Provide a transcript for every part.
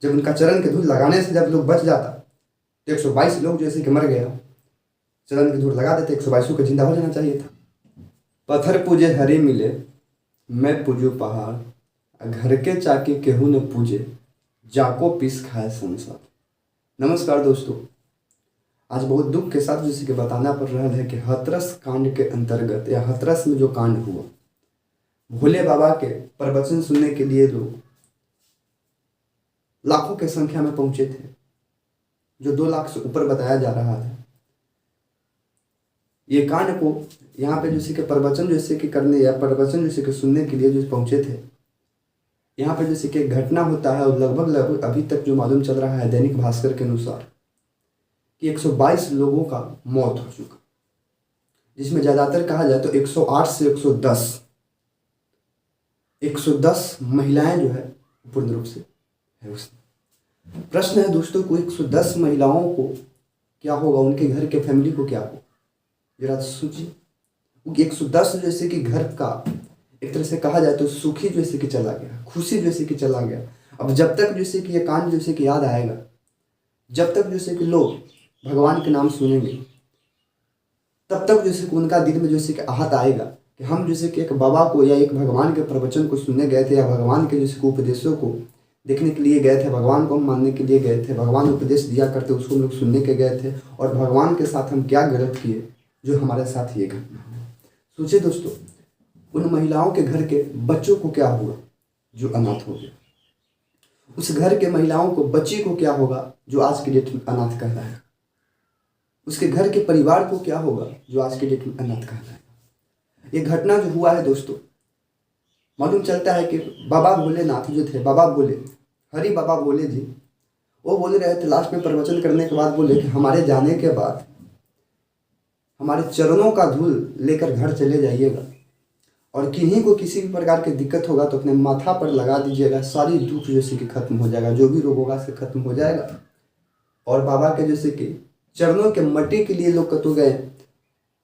जब उनका चरण के धूल लगाने से जब लोग बच जाता तो 122 लोग जैसे कि मर गया, चरण के धूल लगा देते, 122 को जिंदा हो जाना चाहिए था। पत्थर पूजे हरि मिले, मैं पूजू पहाड़, घर के चाके केहू न पूजे, जाको पीस खाए संसार। नमस्कार दोस्तों, आज बहुत दुख के साथ जैसे कि बताना पड़ रहा है कि हाथरस कांड के अंतर्गत या हाथरस में जो कांड हुआ, भोले बाबा के प्रवचन सुनने के लिए लोग लाखों की संख्या में पहुंचे थे, जो 2 लाख से ऊपर बताया जा रहा है। ये कांड को यहाँ पे जैसे कि प्रवचन जैसे कि करने या प्रवचन जैसे कि सुनने के लिए जो पहुंचे थे, यहाँ पे जैसे कि एक घटना होता है और लगभग अभी तक जो मालूम चल रहा है दैनिक भास्कर के अनुसार कि 122 लोगों का मौत हो चुका, जिसमें ज़्यादातर कहा जाए तो 108 से 110 महिलाएं जो है पूर्ण रूप से है उसमें। प्रश्न है दोस्तों को 110 महिलाओं को क्या होगा, उनके घर के फैमिली को क्या होगा, जरा सोचिए। 110 जैसे कि घर का एक तरह से कहा जाए तो सुखी जैसे कि चला गया, खुशी जैसे कि चला गया। अब जब तक जैसे कि ये कांड जैसे कि याद आएगा, जब तक जैसे कि लोग भगवान के नाम सुनेंगे, तब तक जैसे कि उनका दिल में जैसे कि आहत आएगा कि हम जैसे कि एक बाबा को या एक भगवान के प्रवचन को सुनने गए थे, या भगवान के जैसे कि उपदेशों को देखने के लिए गए थे, भगवान को हम मानने के लिए गए थे, भगवान उपदेश दिया करते उसको हम लोग सुनने के गए थे, और भगवान के साथ हम क्या गलत किए जो हमारे साथ ये घटना हुई। सोचिए दोस्तों, उन महिलाओं के घर के बच्चों को क्या हुआ जो अनाथ हो गया, उस घर के महिलाओं को बच्ची को क्या होगा जो आज के डेट में अनाथ कहलाएगा, उसके घर के परिवार को क्या होगा जो आज के डेट में अनाथ कहलाएगा। ये घटना जो हुआ है दोस्तों, मालूम चलता है कि बाबा भोलेनाथ जो थे, बाबा भोले, हरि बाबा भोले जी, वो बोल रहे थे लास्ट में प्रवचन करने के बाद, बोले कि हमारे जाने के बाद हमारे चरणों का धूल लेकर घर चले जाइएगा, और किन्हीं को किसी भी प्रकार की दिक्कत होगा तो अपने माथा पर लगा दीजिएगा, सारी दुख जैसे कि खत्म हो जाएगा, जो भी रोग होगा से खत्म हो जाएगा। और बाबा के जैसे कि चरणों के मट्टी के लिए लोग कतो गए,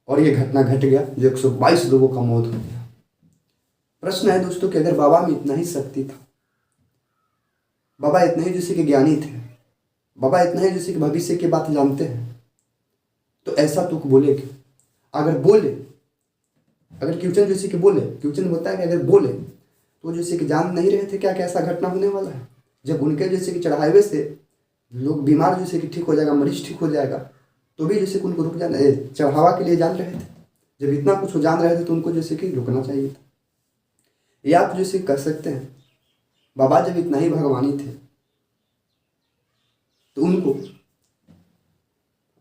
और ये घटना घट गया जो 122 लोगों का मौत हो गया। प्रश्न है दोस्तों कि अगर बाबा में इतना ही शक्ति था, बाबा इतने ही जैसे कि ज्ञानी थे, बाबा इतना ही जैसे कि भविष्य की बात जानते हैं, तो ऐसा तुक बोले कि अगर बोले, अगर क्वेश्चन जैसे कि बोले, क्वेश्चन होता है कि अगर बोले तो जैसे कि जान नहीं रहे थे क्या कैसा घटना होने वाला है। जब उनके जैसे कि चढ़ावे से लोग बीमार जैसे कि ठीक हो जाएगा, मरीज ठीक हो जाएगा, तो भी जैसे कि उनको रुक जाना, चढ़ावा के लिए जान रहे थे। जब इतना कुछ हो जान रहे थे तो उनको जैसे कि रुकना चाहिए था। या आप जैसे कर सकते हैं, बाबा जब इतना ही भगवानी थे तो उनको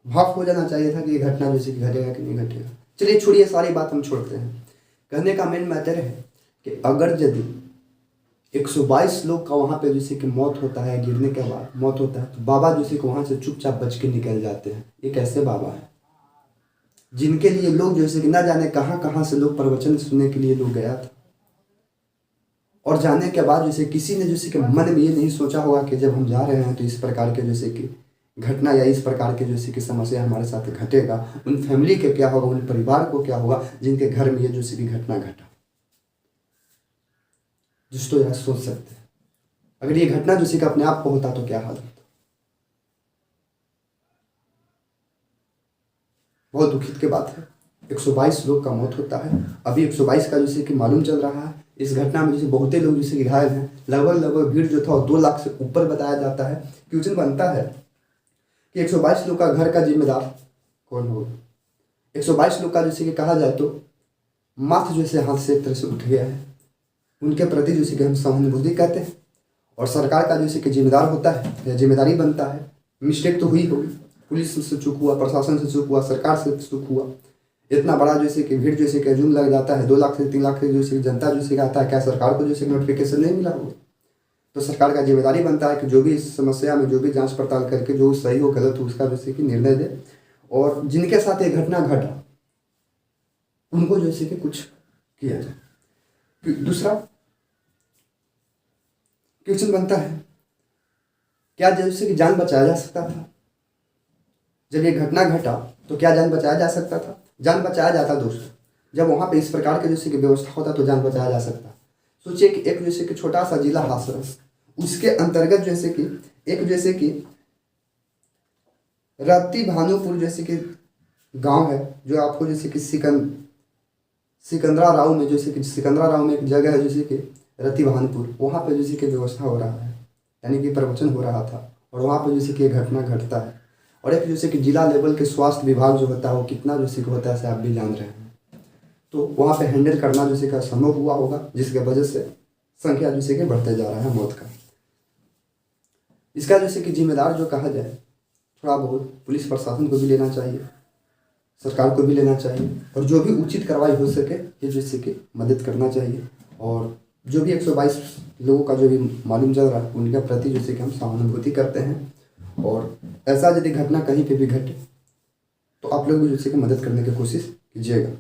भाव हो जाना चाहिए था कि ये घटना जैसे कि घटेगा कि नहीं घटेगा। चलिए छोड़िए, सारी बात हम छोड़ते हैं। कहने का मेन मैटर है कि अगर यदि 122 लोग का वहाँ पे जैसे कि मौत होता है, गिरने के बाद मौत होता है, तो बाबा जैसे कि वहाँ से चुपचाप बच के निकल जाते हैं। ये कैसे बाबा है जिनके लिए लोग जैसे कि ना जाने कहाँ कहाँ से लोग प्रवचन सुनने के लिए लोग गया था, और जाने के बाद जैसे किसी ने जैसे कि मन में ये नहीं सोचा होगा कि जब हम जा रहे हैं तो इस प्रकार के जैसे कि घटना या इस प्रकार के जैसे कि समस्या हमारे साथ घटेगा, उन फैमिली के क्या होगा, उन परिवार को क्या होगा जिनके घर में ये जैसे कि घटना घटा। जिसको यह सोच सकते हैं अगर ये घटना जैसे कि अपने आप को होता तो क्या हाल होता। बहुत दुखित की बात है, 122 लोग का मौत होता है। अभी 122 का जैसे कि मालूम चल रहा है। इस घटना में जैसे बहुते लोग जैसे कि घायल हैं, लगभग भीड़ जो था 2 लाख से ऊपर बताया जाता है। क्वेश्चन बनता है कि 122 लोग का घर का जिम्मेदार कौन होगा। 122 लोग का जैसे कि कहा जाए तो माथ जैसे हाथ से एक तरह से उठ गया है, उनके प्रति जैसे कि हम सहानुभूति कहते हैं, और सरकार का जैसे कि जिम्मेदार होता है या जिम्मेदारी बनता है। मिस्टेक तो हुई होगी, पुलिस से चूक हुआ, प्रशासन से चूक हुआ, सरकार से चूक हुआ। इतना बड़ा जैसे कि भीड़ जैसे कि हजूम लग जाता है, 2 लाख से 3 लाख से जैसे जनता जैसे कि आता है, क्या सरकार को जैसे नोटिफिकेशन नहीं मिला होगा। तो सरकार का जिम्मेदारी बनता है कि जो भी इस समस्या में जो भी जांच पड़ताल करके जो सही हो गलत हो उसका जैसे कि निर्णय दे, और जिनके साथ ये घटना घटा उनको जैसे कि कुछ किया जाए। दूसरा क्वेश्चन बनता है, क्या जैसे कि जान बचाया जा सकता था? जब ये घटना घटा तो क्या जान बचाया जा सकता था? जान बचाया जाता दोस्तों, जब वहाँ पे इस प्रकार के जैसे कि व्यवस्था होता तो जान बचाया जा सकता। सोचिए कि एक जैसे कि छोटा सा जिला हाथरस, उसके अंतर्गत जैसे कि एक जैसे कि रत्ती भानुपुर जैसे कि गांव है, जो आपको जैसे कि सिकंदरा राव में, जैसे कि सिकंदरा राव में एक जगह है जैसे कि रत्ती भानुपुर, वहाँ पे जैसे कि व्यवस्था हो रहा है, यानी कि प्रवचन हो रहा था, और वहाँ पे जैसे कि एक घटना घटता है। और एक जैसे कि जिला लेवल के स्वास्थ्य विभाग जो होता है वो कितना जैसे कि होता है, ऐसे आप भी जान रहे हैं। तो वहाँ पे हैंडल करना जैसे का संभव हुआ होगा, जिसके वजह से संख्या जैसे कि बढ़ते जा रहा है मौत का। इसका जैसे कि जिम्मेदार जो कहा जाए, थोड़ा बहुत पुलिस प्रशासन को भी लेना चाहिए, सरकार को भी लेना चाहिए, और जो भी उचित कार्रवाई हो सके ये जैसे कि मदद करना चाहिए। और जो भी 122 लोगों का जो भी मालूम चल रहा है उनके प्रति जैसे कि हम सहानुभूति करते हैं। और ऐसा यदि घटना कहीं पे भी घटे तो आप लोग भी जैसे कि मदद करने की कोशिश कीजिएगा।